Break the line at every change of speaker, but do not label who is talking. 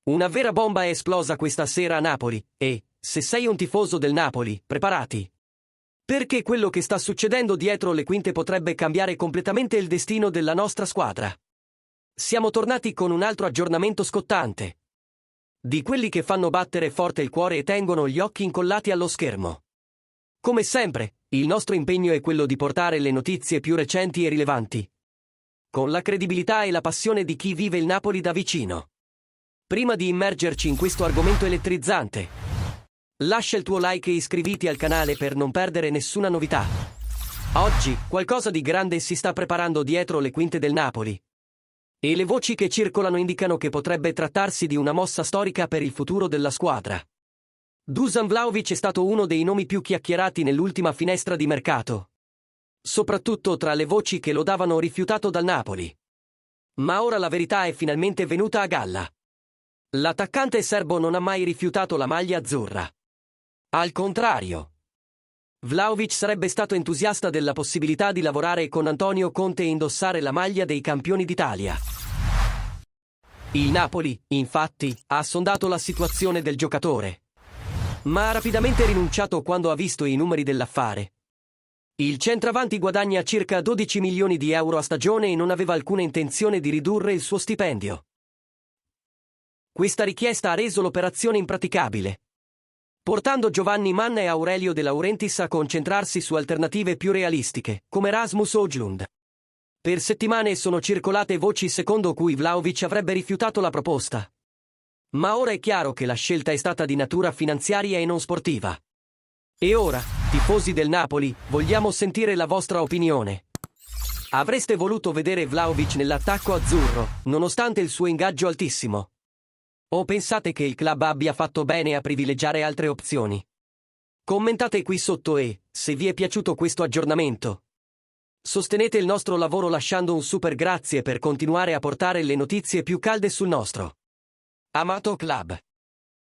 Una vera bomba è esplosa questa sera a Napoli e, se sei un tifoso del Napoli, preparati. Perché quello che sta succedendo dietro le quinte potrebbe cambiare completamente il destino della nostra squadra. Siamo tornati con un altro aggiornamento scottante. Di quelli che fanno battere forte il cuore e tengono gli occhi incollati allo schermo. Come sempre, il nostro impegno è quello di portare le notizie più recenti e rilevanti, con la credibilità e la passione di chi vive il Napoli da vicino. Prima di immergerci in questo argomento elettrizzante, lascia il tuo like e iscriviti al canale per non perdere nessuna novità. Oggi, qualcosa di grande si sta preparando dietro le quinte del Napoli. E le voci che circolano indicano che potrebbe trattarsi di una mossa storica per il futuro della squadra. Dusan Vlahovic è stato uno dei nomi più chiacchierati nell'ultima finestra di mercato, soprattutto tra le voci che lo davano rifiutato dal Napoli. Ma ora la verità è finalmente venuta a galla. L'attaccante serbo non ha mai rifiutato la maglia azzurra. Al contrario, Vlahovic sarebbe stato entusiasta della possibilità di lavorare con Antonio Conte e indossare la maglia dei campioni d'Italia. Il Napoli, infatti, ha sondato la situazione del giocatore, ma ha rapidamente rinunciato quando ha visto i numeri dell'affare. Il centravanti guadagna circa 12 milioni di euro a stagione e non aveva alcuna intenzione di ridurre il suo stipendio. Questa richiesta ha reso l'operazione impraticabile, portando Giovanni Manna e Aurelio De Laurentiis a concentrarsi su alternative più realistiche, come Rasmus Højlund. Per settimane sono circolate voci secondo cui Vlahovic avrebbe rifiutato la proposta. Ma ora è chiaro che la scelta è stata di natura finanziaria e non sportiva. E ora, tifosi del Napoli, vogliamo sentire la vostra opinione. Avreste voluto vedere Vlahovic nell'attacco azzurro, nonostante il suo ingaggio altissimo? O pensate che il club abbia fatto bene a privilegiare altre opzioni? Commentate qui sotto e, se vi è piaciuto questo aggiornamento, sostenete il nostro lavoro lasciando un super grazie per continuare a portare le notizie più calde sul nostro amato club.